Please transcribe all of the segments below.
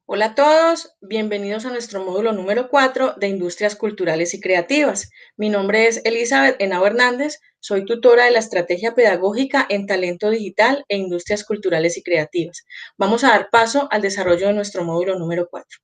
Hola a todos, bienvenidos a nuestro módulo número 4 de Industrias Culturales y Creativas. Mi nombre es Elizabeth Henao Hernández, soy tutora de la Estrategia Pedagógica en Talento Digital e Industrias Culturales y Creativas. Vamos a dar paso al desarrollo de nuestro módulo número 4.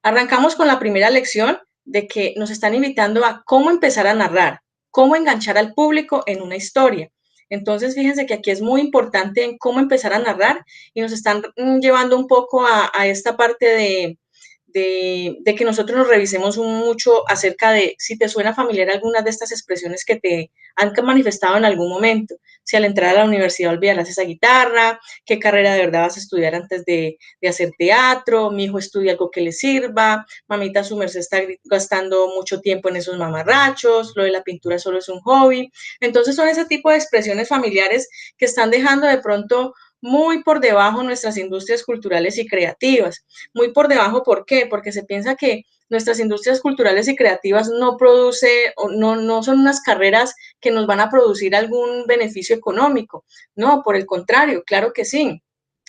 Arrancamos con la primera lección de que nos están invitando a cómo empezar a narrar, cómo enganchar al público en una historia. Entonces, fíjense que aquí es muy importante en cómo empezar a narrar y nos están llevando un poco a esta parte de que nosotros nos revisemos mucho acerca de si te suena familiar algunas de estas expresiones que te han manifestado en algún momento. Si al entrar a la universidad olvidarás esa guitarra, qué carrera de verdad vas a estudiar antes de hacer teatro, mi hijo estudia algo que le sirva, mamita su merced está gastando mucho tiempo en esos mamarrachos, lo de la pintura solo es un hobby. Entonces son ese tipo de expresiones familiares que están dejando de pronto muy por debajo nuestras industrias culturales y creativas. Muy por debajo, ¿por qué? Porque se piensa que nuestras industrias culturales y creativas no produce o no son unas carreras que nos van a producir algún beneficio económico. No, por el contrario, claro que sí,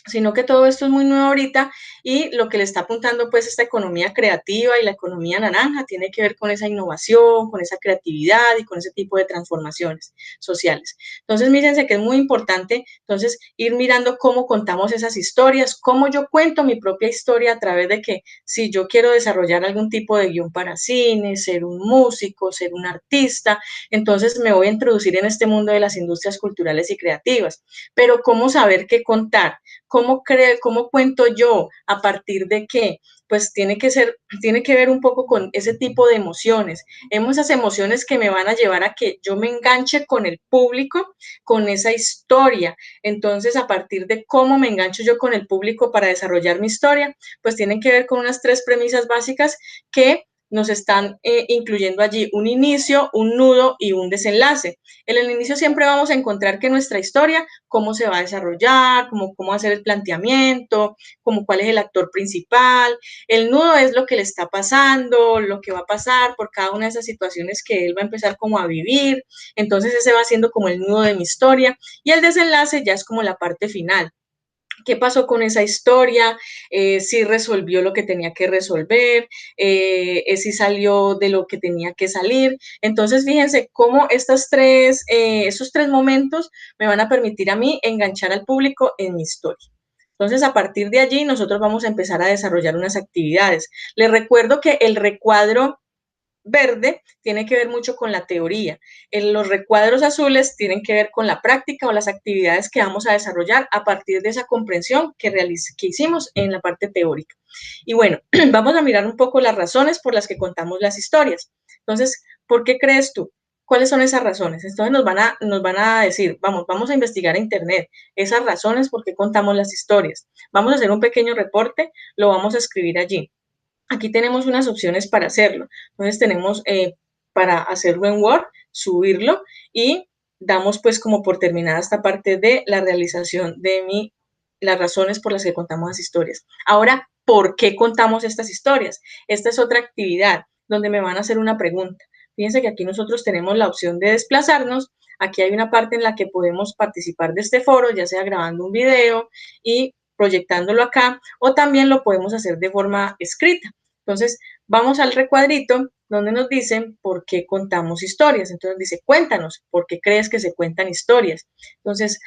sino que todo esto es muy nuevo ahorita y lo que le está apuntando pues esta economía creativa y la economía naranja tiene que ver con esa innovación, con esa creatividad y con ese tipo de transformaciones sociales. Entonces, mírense que es muy importante entonces ir mirando cómo contamos esas historias, cómo yo cuento mi propia historia a través de que si yo quiero desarrollar algún tipo de guión para cine, ser un músico, ser un artista, entonces me voy a introducir en este mundo de las industrias culturales y creativas. Pero ¿cómo saber qué contar? ¿Cómo cuento yo? ¿A partir de qué? Pues tiene que ver un poco con ese tipo de emociones. Esas emociones que me van a llevar a que yo me enganche con el público, con esa historia. Entonces, a partir de cómo me engancho yo con el público para desarrollar mi historia, pues tienen que ver con unas tres premisas básicas que nos están incluyendo allí un inicio, un nudo y un desenlace. En el inicio siempre vamos a encontrar que nuestra historia, cómo se va a desarrollar, cómo hacer el planteamiento, cuál es el actor principal. El nudo es lo que le está pasando, lo que va a pasar por cada una de esas situaciones que él va a empezar como a vivir. Entonces ese va siendo como el nudo de mi historia. Y el desenlace ya es como la parte final. ¿Qué pasó con esa historia? Si resolvió lo que tenía que resolver, si salió de lo que tenía que salir. Entonces, fíjense cómo esos tres momentos me van a permitir a mí enganchar al público en mi historia. Entonces, a partir de allí, nosotros vamos a empezar a desarrollar unas actividades. Les recuerdo que el recuadro verde tiene que ver mucho con la teoría. Los recuadros azules tienen que ver con la práctica o las actividades que vamos a desarrollar a partir de esa comprensión que hicimos en la parte teórica. Y bueno, vamos a mirar un poco las razones por las que contamos las historias. Entonces, ¿por qué crees tú? ¿Cuáles son esas razones? Entonces nos van a decir, vamos a investigar en internet esas razones por qué contamos las historias. Vamos a hacer un pequeño reporte, lo vamos a escribir allí. Aquí tenemos unas opciones para hacerlo. Entonces tenemos para hacerlo en Word, subirlo y damos pues como por terminada esta parte de la realización de las razones por las que contamos las historias. Ahora, ¿por qué contamos estas historias? Esta es otra actividad donde me van a hacer una pregunta. Fíjense que aquí nosotros tenemos la opción de desplazarnos. Aquí hay una parte en la que podemos participar de este foro, ya sea grabando un video y proyectándolo acá, o también lo podemos hacer de forma escrita. Entonces, vamos al recuadrito donde nos dicen por qué contamos historias. Entonces dice, cuéntanos, ¿por qué crees que se cuentan historias? Entonces,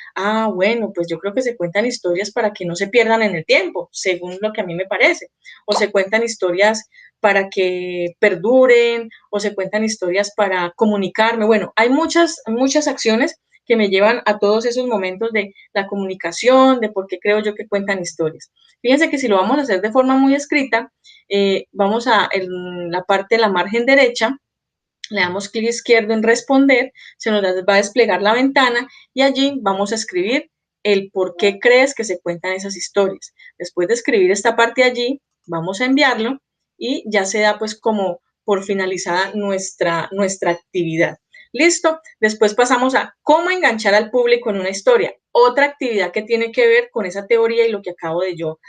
bueno, pues yo creo que se cuentan historias para que no se pierdan en el tiempo, según lo que a mí me parece. O se cuentan historias para que perduren, o se cuentan historias para comunicarme. Bueno, hay muchas acciones que me llevan a todos esos momentos de la comunicación, de por qué creo yo que cuentan historias. Fíjense que si lo vamos a hacer de forma muy escrita, vamos en la parte de la margen derecha, le damos clic izquierdo en responder, se nos va a desplegar la ventana y allí vamos a escribir el por qué crees que se cuentan esas historias. Después de escribir esta parte allí, vamos a enviarlo y ya se da pues como por finalizada nuestra actividad. Listo, después pasamos a cómo enganchar al público en una historia. Otra actividad que tiene que ver con esa teoría y lo que acabo de yo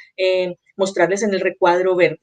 mostrarles en el recuadro verde.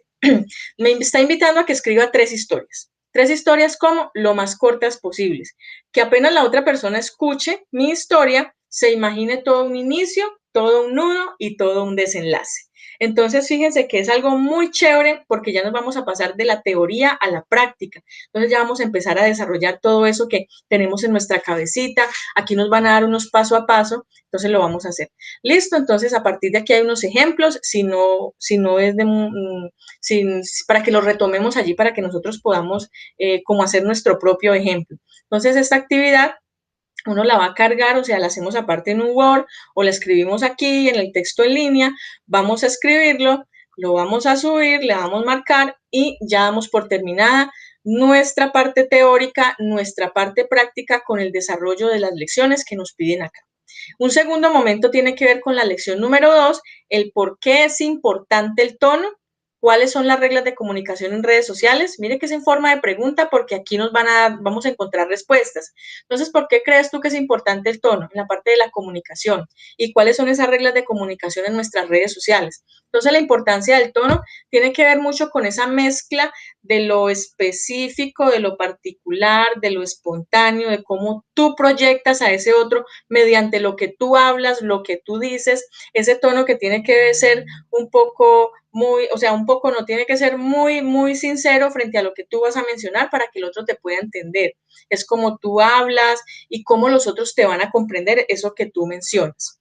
Me está invitando a que escriba tres historias como lo más cortas posibles, que apenas la otra persona escuche mi historia, se imagine todo un inicio, todo un nudo y todo un desenlace. Entonces, fíjense que es algo muy chévere porque ya nos vamos a pasar de la teoría a la práctica. Entonces, ya vamos a empezar a desarrollar todo eso que tenemos en nuestra cabecita. Aquí nos van a dar unos paso a paso, entonces lo vamos a hacer. Listo, entonces a partir de aquí hay unos ejemplos, si no es de, para que lo retomemos allí, para que nosotros podamos como hacer nuestro propio ejemplo. Entonces, esta actividad uno la va a cargar, o sea, la hacemos aparte en un Word o la escribimos aquí en el texto en línea, vamos a escribirlo, lo vamos a subir, le damos marcar y ya damos por terminada nuestra parte teórica, nuestra parte práctica con el desarrollo de las lecciones que nos piden acá. Un segundo momento tiene que ver con la lección número 2, el por qué es importante el tono. ¿Cuáles son las reglas de comunicación en redes sociales? Mire que es en forma de pregunta porque aquí vamos a encontrar respuestas. Entonces, ¿por qué crees tú que es importante el tono en la parte de la comunicación? ¿Y cuáles son esas reglas de comunicación en nuestras redes sociales? Entonces, la importancia del tono tiene que ver mucho con esa mezcla de lo específico, de lo particular, de lo espontáneo, de cómo tú proyectas a ese otro mediante lo que tú hablas, lo que tú dices, ese tono que tiene que ser un poco un poco no, tiene que ser muy, muy sincero frente a lo que tú vas a mencionar para que el otro te pueda entender. Es como tú hablas y cómo los otros te van a comprender eso que tú mencionas.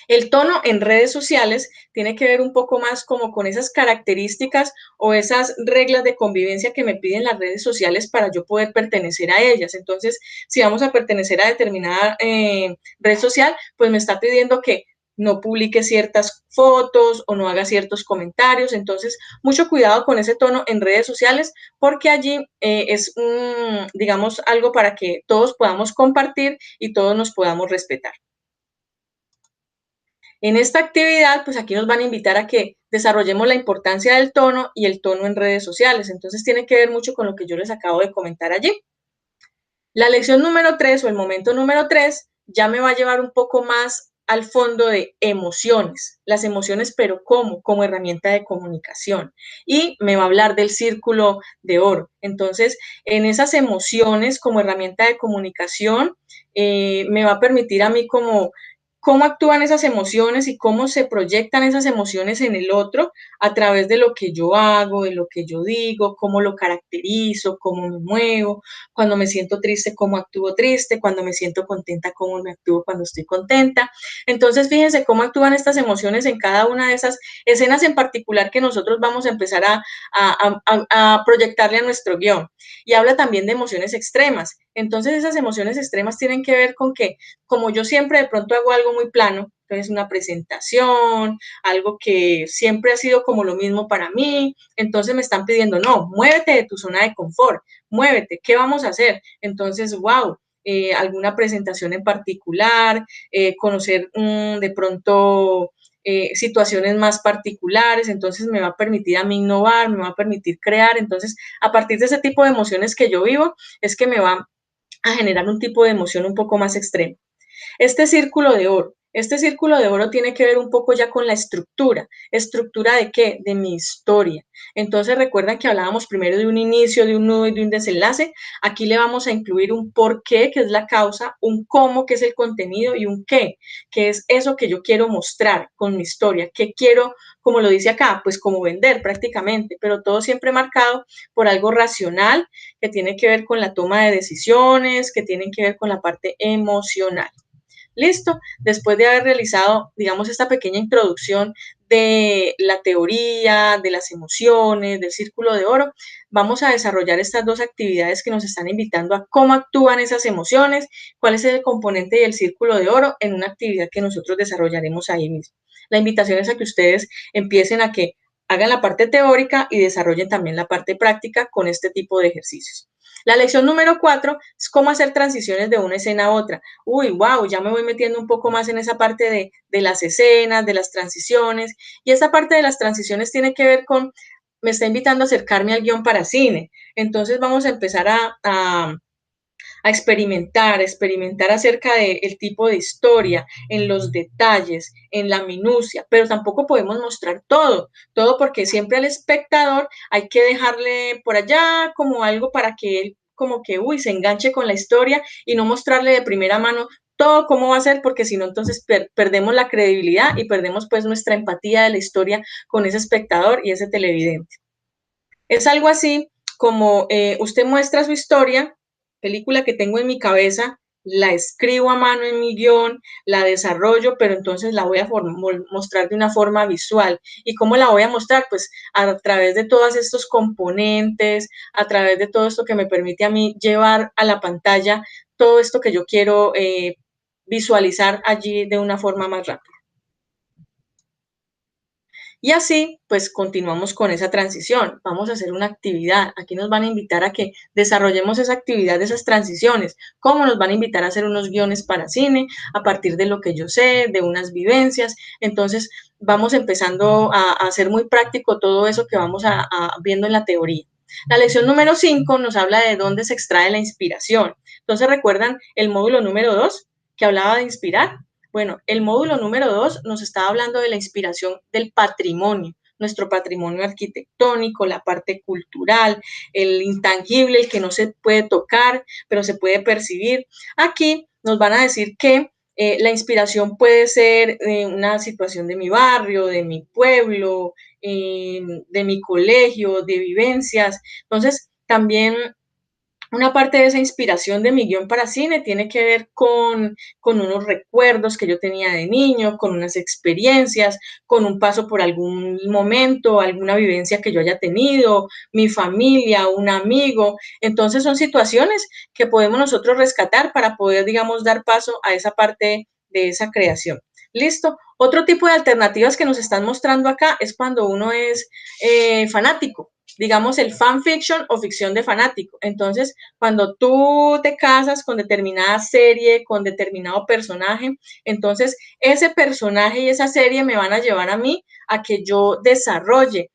El tono en redes sociales tiene que ver un poco más como con esas características o esas reglas de convivencia que me piden las redes sociales para yo poder pertenecer a ellas. Entonces, si vamos a pertenecer a determinada red social, pues me está pidiendo que no publique ciertas fotos o no haga ciertos comentarios. Entonces, mucho cuidado con ese tono en redes sociales porque allí digamos, algo para que todos podamos compartir y todos nos podamos respetar. En esta actividad, pues aquí nos van a invitar a que desarrollemos la importancia del tono y el tono en redes sociales. Entonces tiene que ver mucho con lo que yo les acabo de comentar allí. La lección número 3 o el momento número 3 ya me va a llevar un poco más al fondo de emociones, las emociones, pero ¿cómo? Como herramienta de comunicación. Y me va a hablar del círculo de oro. Entonces, en esas emociones como herramienta de comunicación, me va a permitir a mí como cómo actúan esas emociones y cómo se proyectan esas emociones en el otro a través de lo que yo hago, de lo que yo digo, cómo lo caracterizo, cómo me muevo, cuando me siento triste, cómo actúo triste, cuando me siento contenta, cómo me actúo cuando estoy contenta. Entonces, fíjense cómo actúan estas emociones en cada una de esas escenas en particular que nosotros vamos a empezar a proyectarle a nuestro guión. Y habla también de emociones extremas. Entonces, esas emociones extremas tienen que ver con que, como yo siempre de pronto hago algo muy plano, entonces una presentación, algo que siempre ha sido como lo mismo para mí, entonces me están pidiendo, no, muévete de tu zona de confort, muévete, ¿qué vamos a hacer? Entonces, wow, alguna presentación en particular, conocer de pronto situaciones más particulares, entonces me va a permitir a mí innovar, me va a permitir crear, entonces a partir de ese tipo de emociones que yo vivo, es que me va a generar un tipo de emoción un poco más extremo. Este círculo de oro tiene que ver un poco ya con la estructura. ¿Estructura de qué? De mi historia. Entonces, recuerdan que hablábamos primero de un inicio, de un nudo y de un desenlace. Aquí le vamos a incluir un por qué, que es la causa, un cómo, que es el contenido, y un qué, que es eso que yo quiero mostrar con mi historia. ¿Qué quiero, como lo dice acá? Pues como vender prácticamente, pero todo siempre marcado por algo racional, que tiene que ver con la toma de decisiones, que tienen que ver con la parte emocional. Listo, después de haber realizado, digamos, esta pequeña introducción de la teoría, de las emociones, del círculo de oro, vamos a desarrollar estas dos actividades que nos están invitando a cómo actúan esas emociones, cuál es el componente del círculo de oro en una actividad que nosotros desarrollaremos ahí mismo. La invitación es a que ustedes empiecen a que hagan la parte teórica y desarrollen también la parte práctica con este tipo de ejercicios. La lección número 4 es cómo hacer transiciones de una escena a otra. Uy, wow, ya me voy metiendo un poco más en esa parte de las escenas, de las transiciones. Y esa parte de las transiciones tiene que ver con, me está invitando a acercarme al guión para cine. Entonces vamos a empezar a experimentar acerca del tipo de historia, en los detalles, en la minucia, pero tampoco podemos mostrar todo porque siempre al espectador hay que dejarle por allá como algo para que él como que, uy, se enganche con la historia y no mostrarle de primera mano todo cómo va a ser, porque si no, entonces perdemos la credibilidad y perdemos pues nuestra empatía de la historia con ese espectador y ese televidente. Es algo así como usted muestra su historia, película que tengo en mi cabeza, la escribo a mano en mi guión, la desarrollo, pero entonces la voy a mostrar de una forma visual. ¿Y cómo la voy a mostrar? Pues a través de todos estos componentes, a través de todo esto que me permite a mí llevar a la pantalla todo esto que yo quiero visualizar allí de una forma más rápida. Y así, pues continuamos con esa transición. Vamos a hacer una actividad. Aquí nos van a invitar a que desarrollemos esa actividad de esas transiciones. ¿Cómo nos van a invitar a hacer unos guiones para cine a partir de lo que yo sé, de unas vivencias? Entonces, vamos empezando a hacer muy práctico todo eso que vamos viendo en la teoría. La lección número 5 nos habla de dónde se extrae la inspiración. Entonces, ¿recuerdan el módulo número 2 que hablaba de inspirar? Bueno, el módulo número 2 nos está hablando de la inspiración del patrimonio, nuestro patrimonio arquitectónico, la parte cultural, el intangible, el que no se puede tocar, pero se puede percibir. Aquí nos van a decir que la inspiración puede ser una situación de mi barrio, de mi pueblo, de mi colegio, de vivencias. Entonces, también una parte de esa inspiración de mi guión para cine tiene que ver con unos recuerdos que yo tenía de niño, con unas experiencias, con un paso por algún momento, alguna vivencia que yo haya tenido, mi familia, un amigo. Entonces son situaciones que podemos nosotros rescatar para poder, digamos, dar paso a esa parte de esa creación. Listo. Otro tipo de alternativas que nos están mostrando acá es cuando uno es fanático, digamos, el fanfiction o ficción de fanático. Entonces, cuando tú te casas con determinada serie, con determinado personaje, entonces ese personaje y esa serie me van a llevar a mí a que yo desarrolle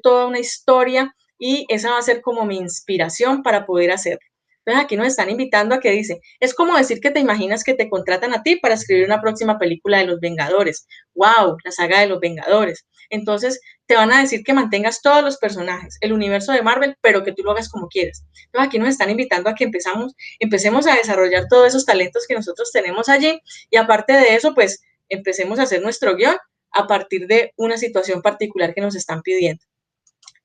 toda una historia y esa va a ser como mi inspiración para poder hacerlo. Entonces aquí nos están invitando a que dice, es como decir que te imaginas que te contratan a ti para escribir una próxima película de los Vengadores. ¡Wow! La saga de los Vengadores. Entonces te van a decir que mantengas todos los personajes, el universo de Marvel, pero que tú lo hagas como quieres. Entonces aquí nos están invitando a que empecemos a desarrollar todos esos talentos que nosotros tenemos allí y aparte de eso, pues empecemos a hacer nuestro guión a partir de una situación particular que nos están pidiendo.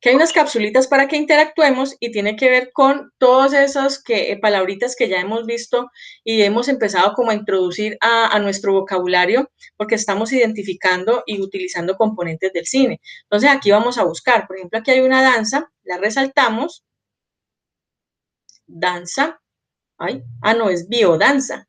Que hay unas capsulitas para que interactuemos y tiene que ver con todas esas palabritas que ya hemos visto y hemos empezado como a introducir a nuestro vocabulario porque estamos identificando y utilizando componentes del cine. Entonces aquí vamos a buscar, por ejemplo, aquí hay una danza, la resaltamos, danza, no, es biodanza.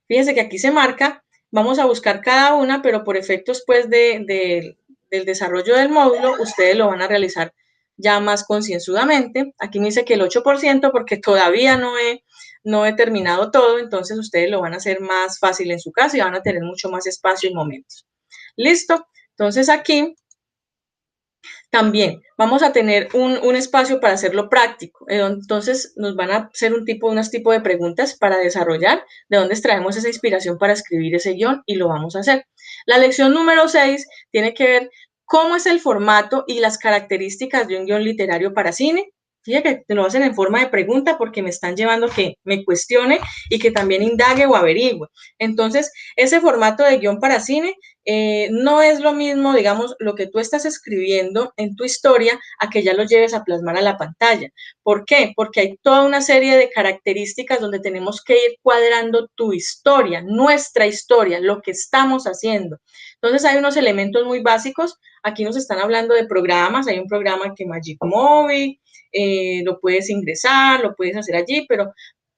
Fíjense que aquí se marca, vamos a buscar cada una, pero por efectos pues del desarrollo del módulo, ustedes lo van a realizar ya más concienzudamente. Aquí me dice que el 8% porque todavía no he terminado todo, entonces ustedes lo van a hacer más fácil en su casa y van a tener mucho más espacio y momentos. ¿Listo? Entonces aquí también vamos a tener un espacio para hacerlo práctico. Entonces nos van a hacer unos tipos de preguntas para desarrollar de dónde extraemos esa inspiración para escribir ese guión y lo vamos a hacer. La lección número 6 tiene que ver cómo es el formato y las características de un guión literario para cine. Fíjate que te lo hacen en forma de pregunta porque me están llevando a que me cuestione y que también indague o averigüe. Entonces, ese formato de guión para cine no es lo mismo, digamos, lo que tú estás escribiendo en tu historia a que ya lo lleves a plasmar a la pantalla. ¿Por qué? Porque hay toda una serie de características donde tenemos que ir cuadrando tu historia, nuestra historia, lo que estamos haciendo. Entonces hay unos elementos muy básicos. Aquí nos están hablando de programas. Hay un programa que Magic Movie, lo puedes ingresar, lo puedes hacer allí, pero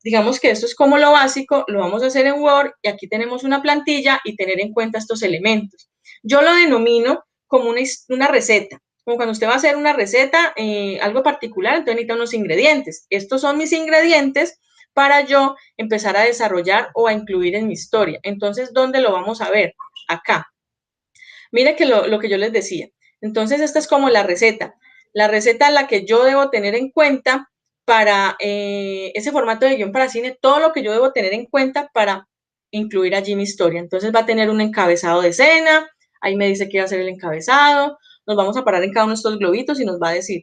digamos que esto es como lo básico, lo vamos a hacer en Word y aquí tenemos una plantilla y tener en cuenta estos elementos. Yo lo denomino como una receta, como cuando usted va a hacer una receta, algo particular, entonces necesita unos ingredientes. Estos son mis ingredientes para yo empezar a desarrollar o a incluir en mi historia. Entonces, ¿dónde lo vamos a ver? Acá. Mire que lo que yo les decía. Entonces, esta es como la receta a la que yo debo tener en cuenta para ese formato de guión para cine, todo lo que yo debo tener en cuenta para incluir allí mi historia. Entonces va a tener un encabezado de escena, ahí me dice qué va a ser el encabezado, nos vamos a parar en cada uno de estos globitos y nos va a decir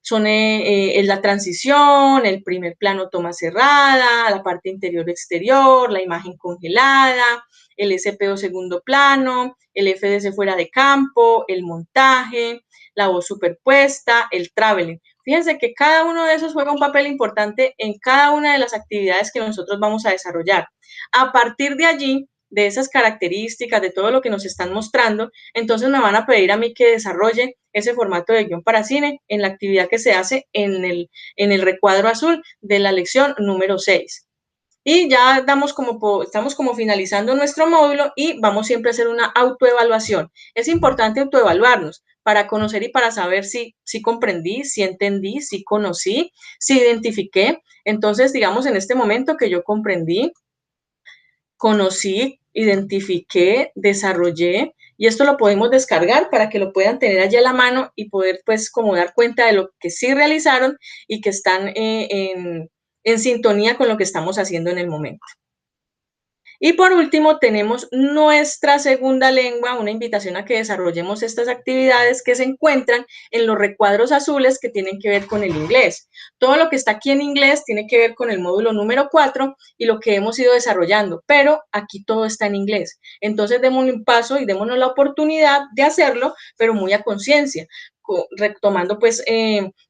es la transición, el primer plano toma cerrada, la parte interior exterior, la imagen congelada, el SP o segundo plano, el FDS fuera de campo, el montaje, la voz superpuesta, el traveling. Fíjense que cada uno de esos juega un papel importante en cada una de las actividades que nosotros vamos a desarrollar. A partir de allí, de esas características, de todo lo que nos están mostrando, entonces me van a pedir a mí que desarrolle ese formato de guión para cine en la actividad que se hace en el recuadro azul de la lección número 6. Y ya estamos como finalizando nuestro módulo y vamos siempre a hacer una autoevaluación. Es importante autoevaluarnos para conocer y para saber si comprendí, si entendí, si conocí, si identifiqué. Entonces, digamos en este momento que yo comprendí, conocí, identifiqué, desarrollé, y esto lo podemos descargar para que lo puedan tener allí a la mano y poder pues como dar cuenta de lo que sí realizaron y que están en sintonía con lo que estamos haciendo en el momento. Y por último, tenemos nuestra segunda lengua, una invitación a que desarrollemos estas actividades que se encuentran en los recuadros azules que tienen que ver con el inglés. Todo lo que está aquí en inglés tiene que ver con el módulo número 4 y lo que hemos ido desarrollando, pero aquí todo está en inglés. Entonces, démosle un paso y démonos la oportunidad de hacerlo, pero muy a conciencia, retomando pues,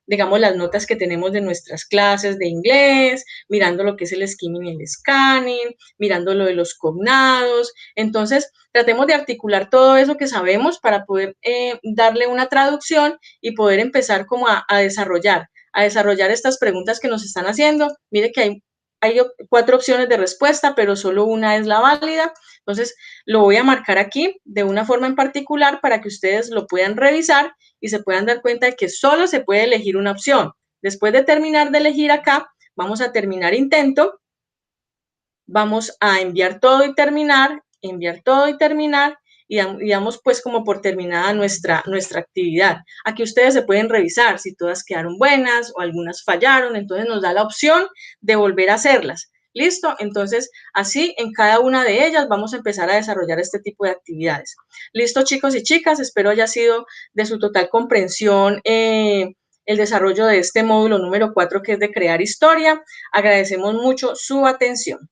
digamos, las notas que tenemos de nuestras clases de inglés, mirando lo que es el skimming y el scanning, mirando lo de los cognados. Entonces, tratemos de articular todo eso que sabemos para poder darle una traducción y poder empezar como a desarrollar estas preguntas que nos están haciendo. Mire que hay 4 opciones de respuesta, pero solo una es la válida. Entonces, lo voy a marcar aquí de una forma en particular para que ustedes lo puedan revisar y se puedan dar cuenta de que solo se puede elegir una opción. Después de terminar de elegir acá, vamos a terminar intento, vamos a enviar todo y terminar, y damos pues como por terminada nuestra actividad. Aquí ustedes se pueden revisar si todas quedaron buenas o algunas fallaron, entonces nos da la opción de volver a hacerlas. ¿Listo? Entonces, así en cada una de ellas vamos a empezar a desarrollar este tipo de actividades. ¿Listo, chicos y chicas? Espero haya sido de su total comprensión el desarrollo de este módulo número 4 que es de crear historia. Agradecemos mucho su atención.